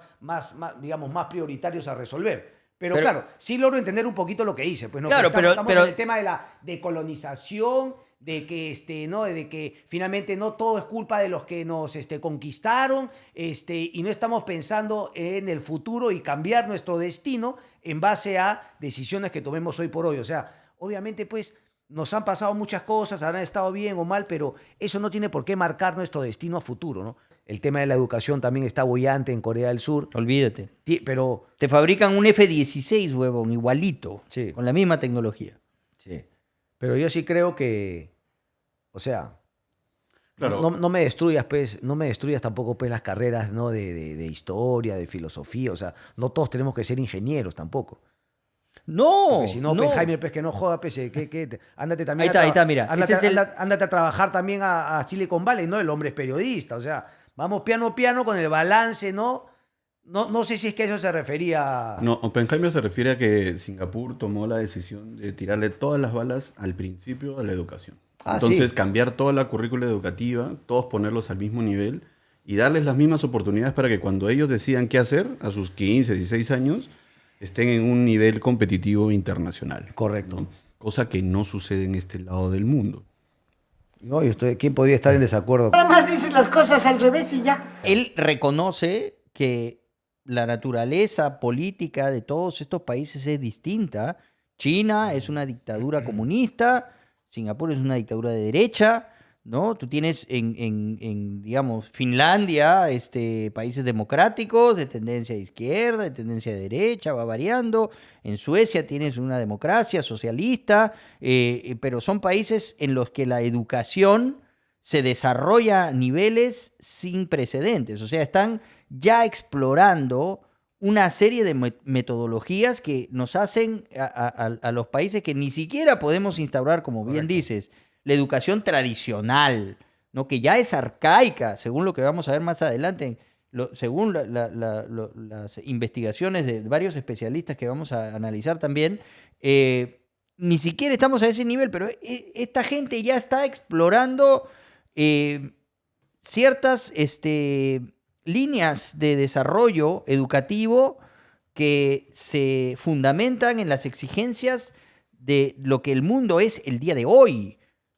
digamos, más prioritarios a resolver. Pero claro, sí logro entender un poquito lo que dice. Pues, ¿no? Claro, estamos pero en el tema de la decolonización, de que, ¿no? De que finalmente no todo es culpa de los que nos conquistaron, y no estamos pensando en el futuro y cambiar nuestro destino en base a decisiones que tomemos hoy por hoy. O sea, obviamente, pues, nos han pasado muchas cosas, habrán estado bien o mal, pero eso no tiene por qué marcar nuestro destino a futuro, ¿no? El tema de la educación también está boyante en Corea del Sur. Olvídate. Pero Te fabrican un F-16, huevón, igualito, Sí. con la misma tecnología. sí. Pero yo sí creo que, o sea, Claro. no me destruyas, pues, no me destruyas tampoco, pues, las carreras, ¿no? de historia, de filosofía. O sea, no todos tenemos que ser ingenieros tampoco. No, Porque si no, no. Jaime, pues, que no joda, pues, ándate también Ahí está, mira. Ándate, Ese es el- ándate a trabajar también a Silicon Valley, ¿no? El hombre es periodista, o sea, vamos piano a piano con el balance, ¿no? No sé si es que a eso se refería. No, Oppenheimer se refiere a que Singapur tomó la decisión de tirarle todas las balas al principio a la educación. Ah, Entonces, sí. cambiar toda la currícula educativa, todos ponerlos al mismo nivel y darles las mismas oportunidades para que cuando ellos decidan qué hacer, a sus 15, 16 años, estén en un nivel competitivo internacional. Correcto. ¿no? Cosa que no sucede en este lado del mundo. No, ¿quién podría estar en desacuerdo? Nada más dices las cosas al revés y ya. Él reconoce que la naturaleza política de todos estos países es distinta. China es una dictadura comunista, Singapur es una dictadura de derecha, ¿no? Tú tienes digamos, Finlandia, países democráticos de tendencia de izquierda, de tendencia de derecha, va variando. En Suecia tienes una democracia socialista, pero son países en los que la educación se desarrolla a niveles sin precedentes. O sea, están ya explorando una serie de metodologías que nos hacen a los países que ni siquiera podemos instaurar, como bien dices, la educación tradicional, ¿no? Que ya es arcaica, según lo que vamos a ver más adelante, según las investigaciones de varios especialistas que vamos a analizar también. Ni siquiera estamos a ese nivel, pero esta gente ya está explorando ciertas líneas de desarrollo educativo que se fundamentan en las exigencias de lo que el mundo es el día de hoy,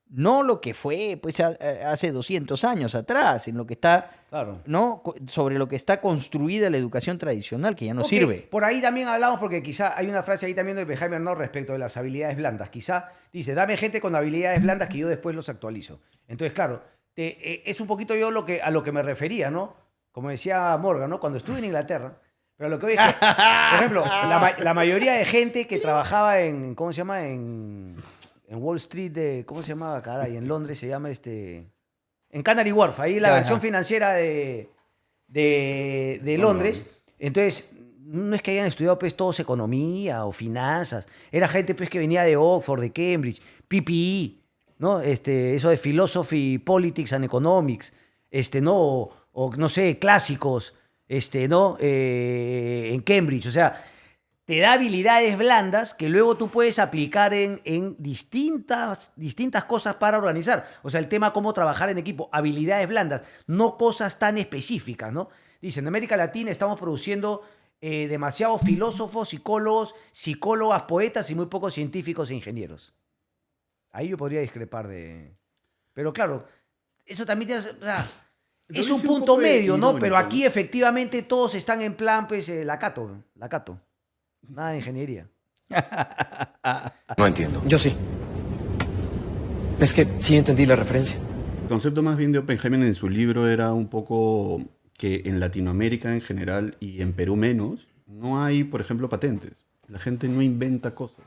no lo que fue pues, hace 200 años atrás, en lo que está Claro. ¿no? Sobre lo que está construida la educación tradicional, que ya no Ok, sirve. Por ahí también hablamos, porque quizá hay una frase ahí también de Benjamin Arnault respecto de las habilidades blandas. Quizá dice, dame gente con habilidades blandas que yo después los actualizo. Entonces, claro, es un poquito yo a lo que me refería, ¿no? Como decía Morgan, ¿no? Cuando estuve en Inglaterra, pero lo que voy es que, por ejemplo, la mayoría de gente que trabajaba en, ¿cómo se llama? En Wall Street, ¿cómo se llamaba? Caray, en Londres se llama en Canary Wharf, ahí la Ajá. versión financiera de Londres. Entonces, no es que hayan estudiado pues todos economía o finanzas, era gente pues que venía de Oxford, de Cambridge, PPE, ¿no? Eso de Philosophy, Politics and Economics, ¿no? O no sé, clásicos, ¿no? En Cambridge, o sea, te da habilidades blandas que luego tú puedes aplicar en distintas cosas para organizar. O sea, el tema cómo trabajar en equipo, habilidades blandas, no cosas tan específicas, ¿no? Dice, en América Latina estamos produciendo demasiados filósofos, psicólogas, poetas y muy pocos científicos e ingenieros. Ahí yo podría discrepar de... Pero claro, eso también tiene... O sea, es un punto medio, ¿no? Pero aquí efectivamente todos están en plan, pues, la cato. Nada de ingeniería. No entiendo. Yo sí. Es que sí entendí la referencia. El concepto más bien de Oppenheimer en su libro era un poco que en Latinoamérica en general y en Perú menos, no hay, por ejemplo, patentes. La gente no inventa cosas.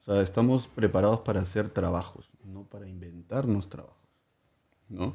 O sea, estamos preparados para hacer trabajos, no para inventarnos trabajos, ¿no?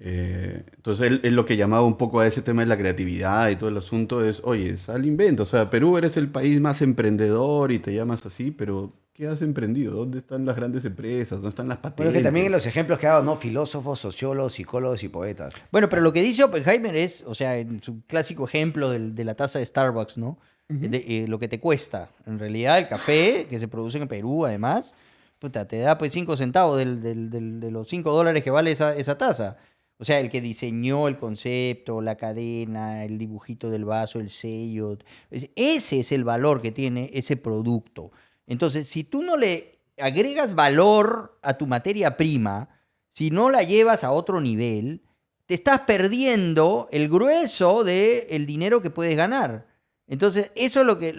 Entonces él lo que llamaba un poco a ese tema de la creatividad y todo el asunto es, oye, sal invento. O sea, Perú eres el país más emprendedor y te llamas así, pero ¿qué has emprendido? ¿Dónde están las grandes empresas? ¿Dónde están las patentes? Bueno, que también en los ejemplos que ha dado, ¿no? Filósofos, sociólogos, psicólogos y poetas. Bueno, pero lo que dice Oppenheimer es, o sea, en su clásico ejemplo de la taza de Starbucks, ¿no? Lo que te cuesta. En realidad, el café que se produce en Perú, además, puta, te da pues 5 centavos de los $5 que vale esa taza. O sea, el que diseñó el concepto, la cadena, el dibujito del vaso, el sello. Ese es el valor que tiene ese producto. Entonces, si tú no le agregas valor a tu materia prima, si no la llevas a otro nivel, te estás perdiendo el grueso del dinero que puedes ganar. Entonces, eso es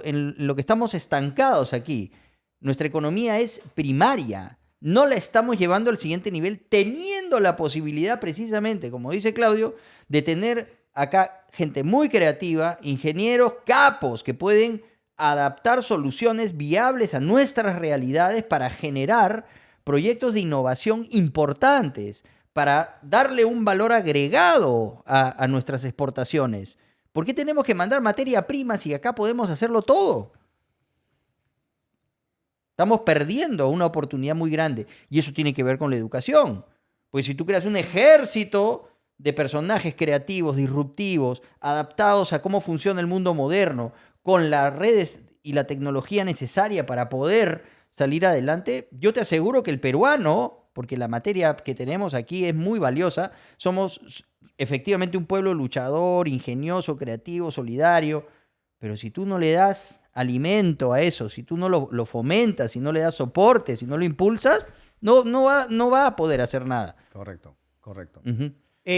en lo que estamos estancados aquí. Nuestra economía es primaria. No la estamos llevando al siguiente nivel, teniendo la posibilidad precisamente, como dice Claudio, de tener acá gente muy creativa, ingenieros capos que pueden adaptar soluciones viables a nuestras realidades para generar proyectos de innovación importantes, para darle un valor agregado a nuestras exportaciones. ¿Por qué tenemos que mandar materia prima si acá podemos hacerlo todo? Estamos perdiendo una oportunidad muy grande y eso tiene que ver con la educación. Pues si tú creas un ejército de personajes creativos, disruptivos, adaptados a cómo funciona el mundo moderno, con las redes y la tecnología necesaria para poder salir adelante, yo te aseguro que el peruano, porque la materia que tenemos aquí es muy valiosa, somos efectivamente un pueblo luchador, ingenioso, creativo, solidario, pero si tú no le das alimento a eso, si tú no lo fomentas, si no le das soporte, si no lo impulsas, no va a poder hacer nada. Correcto. Uh-huh.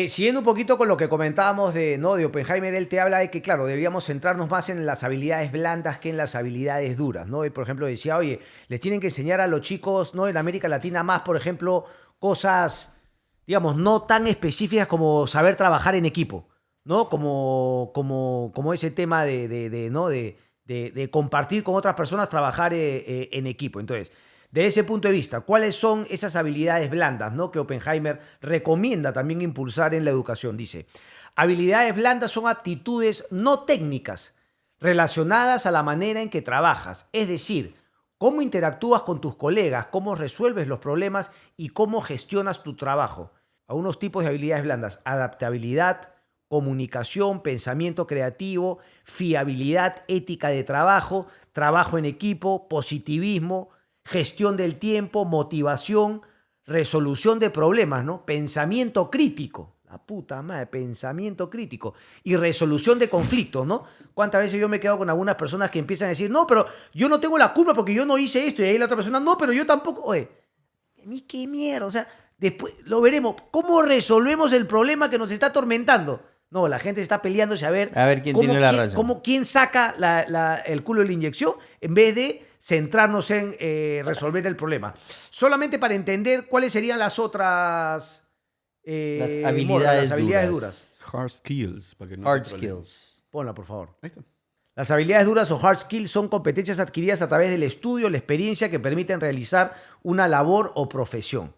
Siguiendo un poquito con lo que comentábamos de Oppenheimer, él te habla de que, claro, deberíamos centrarnos más en las habilidades blandas que en las habilidades duras, ¿no? Y, por ejemplo, decía, oye, les tienen que enseñar a los chicos, ¿no? En América Latina más, por ejemplo, cosas, digamos, no tan específicas como saber trabajar en equipo, ¿no? Como ese tema de compartir con otras personas, trabajar en equipo. Entonces, desde ese punto de vista, ¿cuáles son esas habilidades blandas, ¿no? que Oppenheimer recomienda también impulsar en la educación? Dice, habilidades blandas son aptitudes no técnicas relacionadas a la manera en que trabajas, es decir, cómo interactúas con tus colegas, cómo resuelves los problemas y cómo gestionas tu trabajo. Algunos tipos de habilidades blandas: adaptabilidad, comunicación, pensamiento creativo, fiabilidad, ética de trabajo, trabajo en equipo, positivismo, gestión del tiempo, motivación, resolución de problemas, ¿no? Pensamiento crítico, la puta madre, pensamiento crítico y resolución de conflictos, ¿no? ¿Cuántas veces yo me he quedado con algunas personas que empiezan a decir, no, pero yo no tengo la culpa porque yo no hice esto, y ahí la otra persona, no, pero yo tampoco, oye, ¿qué mierda? O sea, Después lo veremos. ¿Cómo resolvemos el problema que nos está atormentando? No, la gente está peleándose a ver quién tiene la razón. quién saca el culo de la inyección en vez de centrarnos en resolver el problema. Solamente para entender cuáles serían las otras Las habilidades duras. Hard skills. Para que no Hard haya problemas. skills. Ponla, por favor. Ahí está. Las habilidades duras o hard skills son competencias adquiridas a través del estudio, la experiencia que permiten realizar una labor o profesión.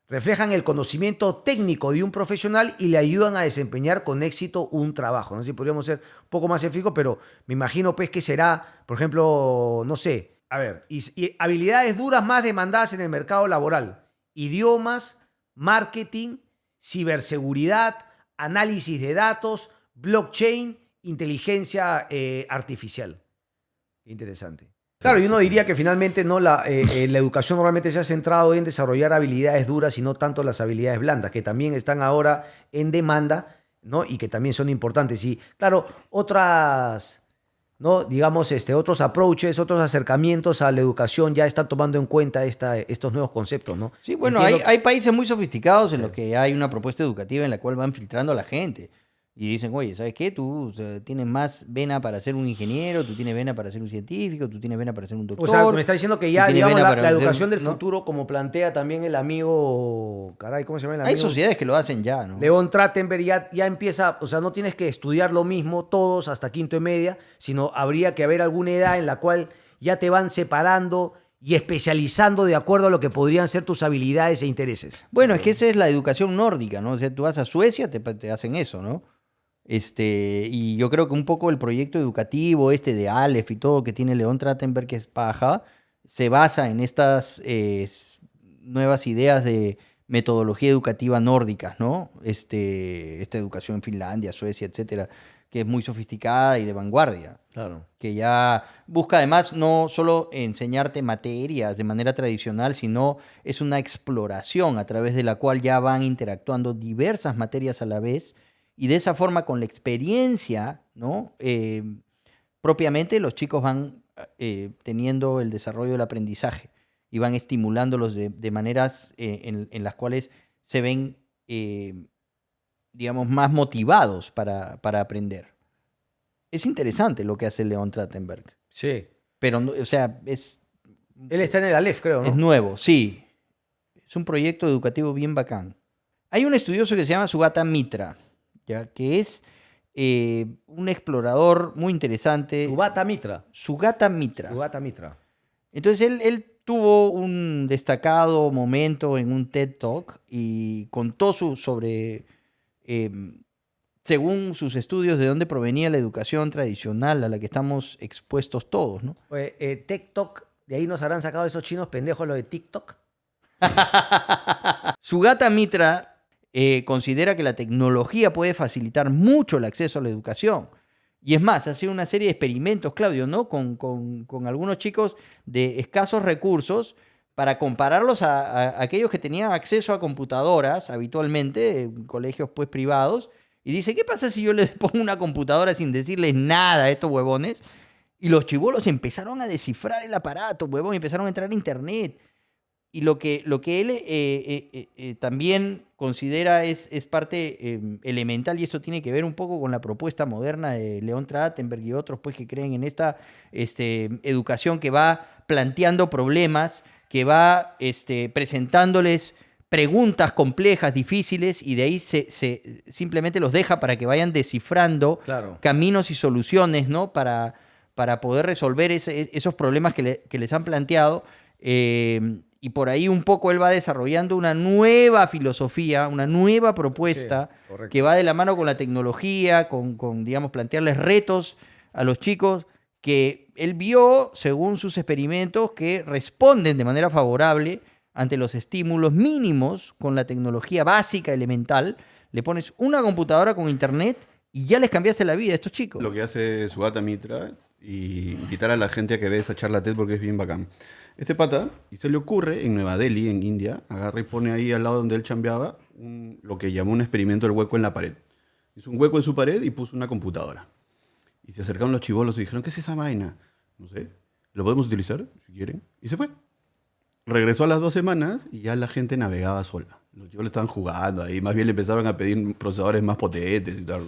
Reflejan el conocimiento técnico de un profesional y le ayudan a desempeñar con éxito un trabajo. No sé si podríamos ser un poco más específicos, pero me imagino pues que será, por ejemplo, no sé, a ver, y habilidades duras más demandadas en el mercado laboral. Idiomas, marketing, ciberseguridad, análisis de datos, blockchain, inteligencia artificial. Interesante. Claro, y uno diría que finalmente no la educación normalmente se ha centrado en desarrollar habilidades duras y no tanto las habilidades blandas, que también están ahora en demanda, ¿no? Y que también son importantes. Y claro, otras, ¿no? Digamos, otros approaches, otros acercamientos a la educación ya están tomando en cuenta estos nuevos conceptos, ¿no? Sí, bueno, hay países muy sofisticados en los que hay una propuesta educativa en la cual van filtrando a la gente. Y dicen, oye, ¿sabes qué? Tú tienes más vena para ser un ingeniero, tú tienes vena para ser un científico, tú tienes vena para ser un doctor. O sea, me está diciendo que ya, tú tienes digamos, vena la para educación ser- del ¿no? futuro, como plantea también el amigo, caray, ¿cómo se llama el Hay amigo? sociedades que lo hacen ya, ¿no? León Trachtenberg ya empieza, o sea, no tienes que estudiar lo mismo todos hasta quinto y media, sino habría que haber alguna edad en la cual ya te van separando y especializando de acuerdo a lo que podrían ser tus habilidades e intereses. Bueno, es que esa es la educación nórdica, ¿no? O sea, tú vas a Suecia, te hacen eso, ¿no? Y yo creo que un poco el proyecto educativo de Aleph y todo que tiene León Trachtenberg, que es paja, se basa en estas nuevas ideas de metodología educativa nórdicas, ¿no? Esta educación en Finlandia, Suecia, etcétera, que es muy sofisticada y de vanguardia. Claro. Que ya busca además no solo enseñarte materias de manera tradicional, sino es una exploración a través de la cual ya van interactuando diversas materias a la vez y de esa forma con la experiencia, ¿no? Propiamente los chicos van teniendo el desarrollo del aprendizaje y van estimulándolos de maneras en las cuales se ven, digamos, más motivados para aprender. Es interesante lo que hace León Trachtenberg. Sí. Pero, o sea, Él está en el Aleph, creo, ¿no? es nuevo, sí. Es un proyecto educativo bien bacán. Hay un estudioso que se llama Sugata Mitra, ¿ya? Que es un explorador muy interesante. Subhata Mitra. Sugata Mitra. Subhata Mitra. Entonces él tuvo un destacado momento en un TED Talk y contó sobre, según sus estudios, de dónde provenía la educación tradicional a la que estamos expuestos todos, ¿no? TikTok, de ahí nos habrán sacado esos chinos pendejos lo de TikTok. Sugata Mitra considera que la tecnología puede facilitar mucho el acceso a la educación. Y es más, hace una serie de experimentos, Claudio, ¿no? Con algunos chicos de escasos recursos para compararlos a aquellos que tenían acceso a computadoras habitualmente, en colegios pues privados, y dice, ¿qué pasa si yo les pongo una computadora sin decirles nada a estos huevones? Y los chibolos empezaron a descifrar el aparato, huevón, y empezaron a entrar a internet. Y lo que él también considera es parte elemental, y esto tiene que ver un poco con la propuesta moderna de León Trachtenberg y otros pues, que creen en esta educación que va planteando problemas, que va presentándoles preguntas complejas, difíciles, y de ahí se simplemente los deja para que vayan descifrando Claro. caminos y soluciones, ¿no? para poder resolver esos problemas que les han planteado. Y por ahí un poco él va desarrollando una nueva filosofía, una nueva propuesta Sí, correcto. que va de la mano con la tecnología, con, digamos, plantearles retos a los chicos que él vio, según sus experimentos, que responden de manera favorable ante los estímulos mínimos con la tecnología básica, elemental. Le pones una computadora con internet y ya les cambiaste la vida a estos chicos. Lo que hace Sugata Mitra y invitar a la gente a que vea esa charla TED porque es bien bacán. Este pata, y se le ocurre en Nueva Delhi, en India, agarra y pone ahí al lado donde él chambeaba lo que llamó un experimento del hueco en la pared. Hizo un hueco en su pared y puso una computadora. Y se acercaron los chibolos y dijeron, ¿qué es esa vaina? No sé, ¿lo podemos utilizar si quieren? Y se fue. Regresó a las 2 semanas y ya la gente navegaba sola. Los chicos le estaban jugando ahí, más bien le empezaron a pedir procesadores más potentes y tal.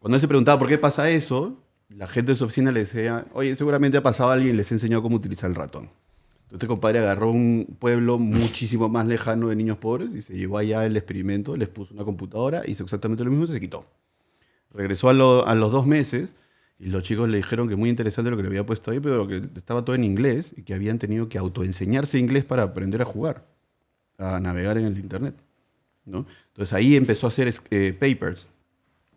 Cuando él se preguntaba por qué pasa eso, la gente de su oficina le decía, oye, seguramente ha pasado alguien y les enseñó cómo utilizar el ratón. Entonces este compadre agarró un pueblo muchísimo más lejano de niños pobres y se llevó allá el experimento, les puso una computadora, hizo exactamente lo mismo y se quitó. Regresó a los 2 meses y los chicos le dijeron que muy interesante lo que le había puesto ahí, pero que estaba todo en inglés y que habían tenido que autoenseñarse inglés para aprender a jugar, a navegar en el internet, ¿no? Entonces ahí empezó a hacer papers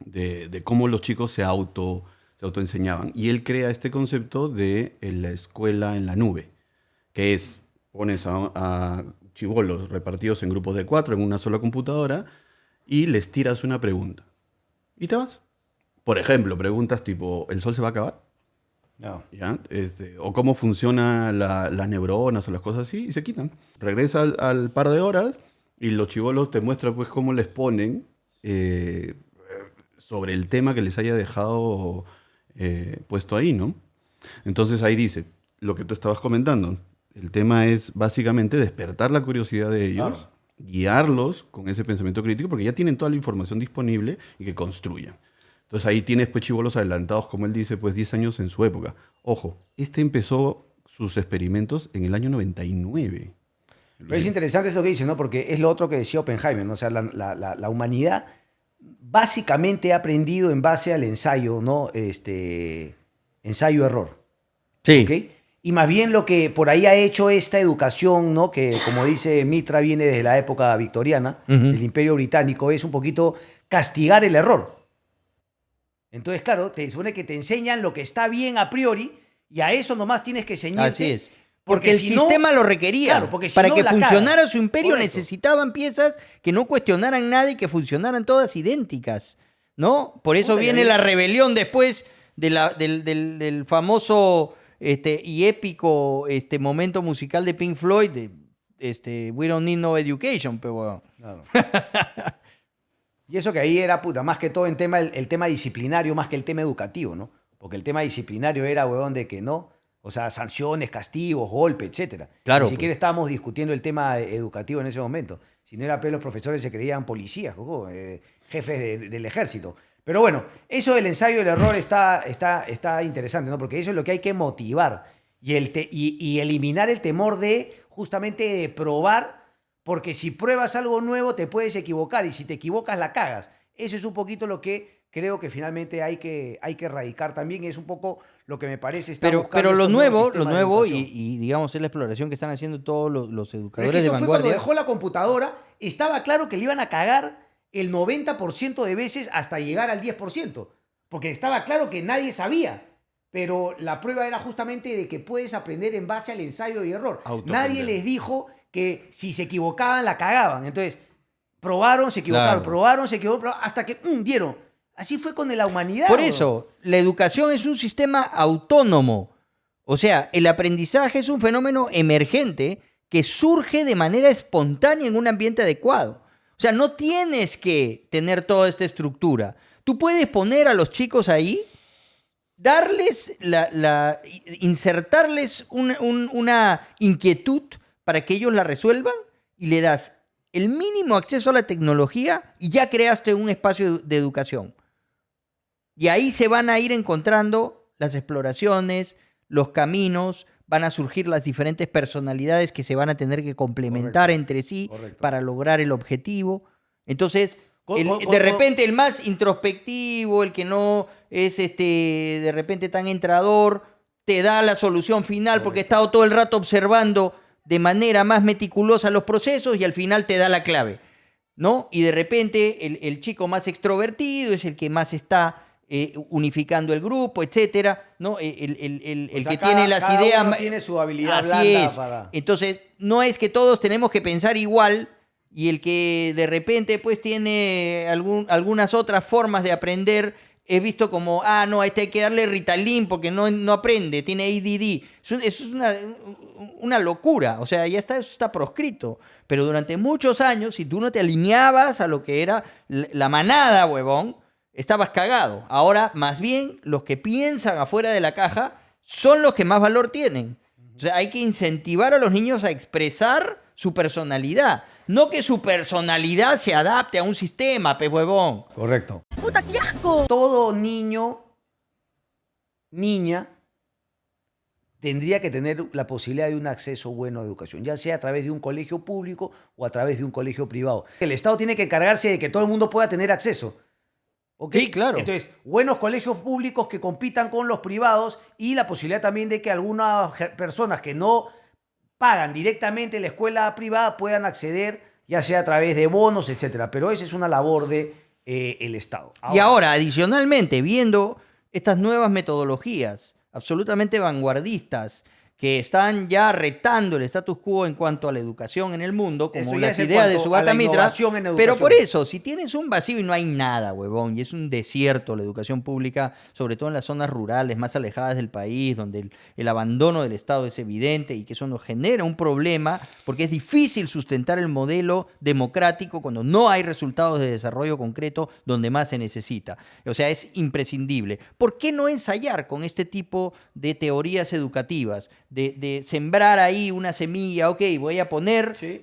de cómo los chicos se autoenseñaban. Y él crea este concepto de la escuela en la nube, que es, pones a chibolos repartidos en grupos de 4 en una sola computadora y les tiras una pregunta. Y te vas. Por ejemplo, preguntas tipo, ¿el sol se va a acabar? No. ¿Ya? O cómo funciona las neuronas o las cosas así, y se quitan. Regresa al par de horas y los chibolos te muestran pues cómo les ponen sobre el tema que les haya dejado puesto ahí, ¿no? Entonces ahí dice, lo que tú estabas comentando, el tema es básicamente despertar la curiosidad de ellos, Claro. guiarlos con ese pensamiento crítico, porque ya tienen toda la información disponible y que construyan. Entonces ahí tienes pues chibolos adelantados, como él dice, pues 10 años en su época. Ojo, empezó sus experimentos en el año 99. Pero es interesante eso que dice, ¿no? Porque es lo otro que decía Oppenheimer, ¿no? O sea, la humanidad básicamente ha aprendido en base al ensayo, ¿no? Ensayo-error. Sí. ¿Ok? Y más bien lo que por ahí ha hecho esta educación, ¿no? Que como dice Mitra, viene desde la época victoriana, del Imperio Británico, es un poquito castigar el error. Entonces, claro, te supone que te enseñan lo que está bien a priori y a eso nomás tienes que ceñirte. Así es. Porque el si no- sistema lo requería. Claro, porque si Para no, que la funcionara cagan. su imperio Correcto. necesitaban piezas que no cuestionaran nada y que funcionaran todas idénticas, ¿no? Por eso Puta, viene ya la rebelión después del famoso y épico momento musical de Pink Floyd, We Don't Need No Education, pero bueno. Claro. Y eso que ahí era, puta, más que todo en tema, el tema disciplinario más que el tema educativo, ¿no? Porque el tema disciplinario era, huevón, de que no, o sea, sanciones, castigos, golpes, etcétera. Claro, Ni siquiera pues. estábamos discutiendo el tema educativo en ese momento. Si no era, pues los profesores se creían policías, jefes del ejército. Pero bueno, eso del ensayo del error está interesante, ¿no? Porque eso es lo que hay que motivar y eliminar el temor de justamente de probar, porque si pruebas algo nuevo te puedes equivocar y si te equivocas la cagas. Eso es un poquito lo que creo que finalmente hay que erradicar también, y es un poco lo que me parece está buscando Pero lo estos nuevos nuevo, sistemas de y, educación. y digamos es la exploración que están haciendo todos los Pero es educadores que de eso fue cuando vanguardia. dejó la computadora, estaba claro que le iban a cagar el 90% de veces hasta llegar al 10%, porque estaba claro que nadie sabía, pero la prueba era justamente de que puedes aprender en base al ensayo y error. Autoaprender. Nadie les dijo que si se equivocaban la cagaban, entonces probaron, se equivocaron, Claro. probaron, se equivocaron, hasta que dieron. Así fue con la humanidad. Por weón. eso, la educación es un sistema autónomo. O sea, el aprendizaje es un fenómeno emergente que surge de manera espontánea en un ambiente adecuado. O sea, no tienes que tener toda esta estructura. Tú puedes poner a los chicos ahí, darles insertarles una inquietud para que ellos la resuelvan y le das el mínimo acceso a la tecnología y ya creaste un espacio de educación. Y ahí se van a ir encontrando las exploraciones, los caminos, van a surgir las diferentes personalidades que se van a tener que complementar Correcto, entre sí correcto. para lograr el objetivo. Entonces, Con- de repente el más introspectivo, el que no es de repente tan entrador, te da la solución final porque ha estado todo el rato observando de manera más meticulosa los procesos y al final te da la clave, ¿no? Y de repente el chico más extrovertido es el que más está unificando el grupo, etcétera, ¿no? El O sea, que cada- tiene las cada ideas... uno tiene su habilidad Así blanda es. para- Entonces, no es que todos tenemos que pensar igual y el que de repente pues tiene algunas otras formas de aprender es visto como, no, a este hay que darle Ritalin porque no aprende, tiene ADD. Eso es una locura, o sea, ya está, eso está proscrito. Pero durante muchos años, si tú no te alineabas a lo que era la manada, huevón, estabas cagado. Ahora, más bien, los que piensan afuera de la caja son los que más valor tienen. O sea, hay que incentivar a los niños a expresar su personalidad. No que su personalidad se adapte a un sistema, pe huevón. Correcto. ¡Puta, qué asco! Todo niño, niña, tendría que tener la posibilidad de un acceso bueno a educación, ya sea a través de un colegio público o a través de un colegio privado. El Estado tiene que encargarse de que todo el mundo pueda tener acceso. ¿Ok? Sí, claro. Entonces, buenos colegios públicos que compitan con los privados y la posibilidad también de que algunas personas que no pagan directamente la escuela privada puedan acceder, ya sea a través de bonos, etcétera. Pero esa es una labor de el Estado. Y ahora, adicionalmente, viendo estas nuevas metodologías absolutamente vanguardistas que están ya retando el status quo en cuanto a la educación en el mundo, como Esto ya las es en ideas de cuanto a Sugata la Mitra. innovación en Pero educación. por eso, si tienes un vacío y no hay nada, huevón, y es un desierto la educación pública, sobre todo en las zonas rurales más alejadas del país, donde el abandono del Estado es evidente y que eso nos genera un problema, porque es difícil sustentar el modelo democrático cuando no hay resultados de desarrollo concreto donde más se necesita. O sea, es imprescindible. ¿Por qué no ensayar con este tipo de teorías educativas? De sembrar ahí una semilla, ok, voy a poner Sí.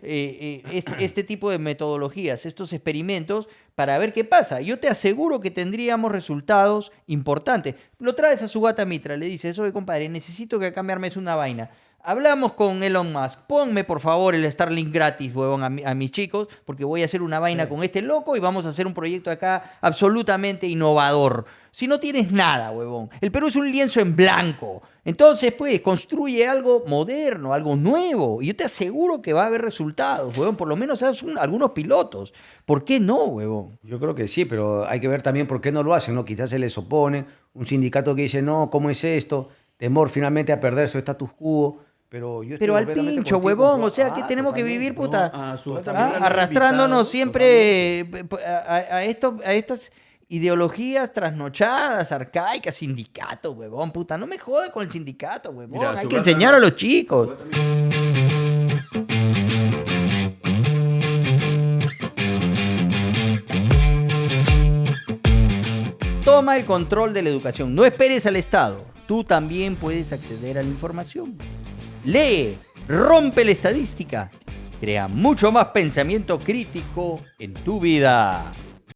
este tipo de metodologías, estos experimentos, para ver qué pasa. Yo te aseguro que tendríamos resultados importantes. Lo traes a Sugata Mitra, le dices, oye, compadre, necesito que acá me armes una vaina. Hablamos con Elon Musk, ponme por favor el Starlink gratis, huevón, a mis chicos, porque voy a hacer una vaina con este loco y vamos a hacer un proyecto acá absolutamente innovador. Si no tienes nada, huevón. El Perú es un lienzo en blanco. Entonces, pues, construye algo moderno, algo nuevo. Y yo te aseguro que va a haber resultados, huevón. Por lo menos haz algunos pilotos. ¿Por qué no, huevón? Yo creo que sí, pero hay que ver también por qué no lo hacen, ¿no? Quizás se les opone un sindicato que dice, no, ¿cómo es esto? Temor finalmente a perder su status quo. Pero yo estoy Pero al completamente pincho, contigo, huevón. ¿no? O sea, que tenemos que vivir, puta, a Sugata ah, Mitra lo han arrastrándonos invitado siempre a estas ideologías trasnochadas, arcaicas, sindicato, huevón, puta. No me jodas con el sindicato, huevón. Mira, Hay que Sugata- enseñar a los chicos. Sugata Mitra- Toma el control de la educación. No esperes al Estado. Tú también puedes acceder a la información. Lee, rompe la estadística. Crea mucho más pensamiento crítico en tu vida.